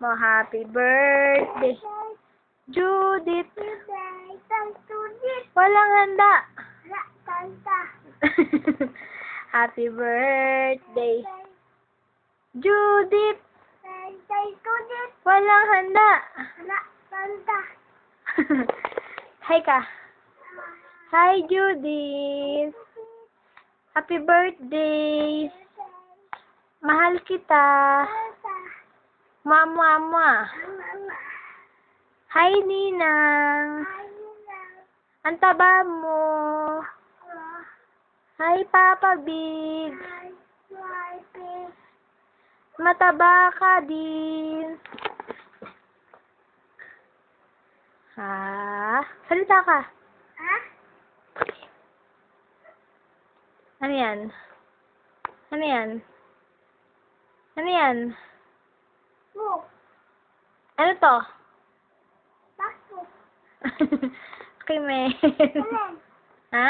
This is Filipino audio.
mo. Happy birthday, Judith. Walang handa. Happy birthday, Judith. Walang handa. Hi ka. Hi, Judith. Happy birthday. Mahal kita. Mama. Hi, Ninang. Ang taba mo. Hi, Papa Big. Mataba ka din. Ha? Salita ka. Ano yan? Ano yan? Ano yan? Ano to? Okay, man. Ha?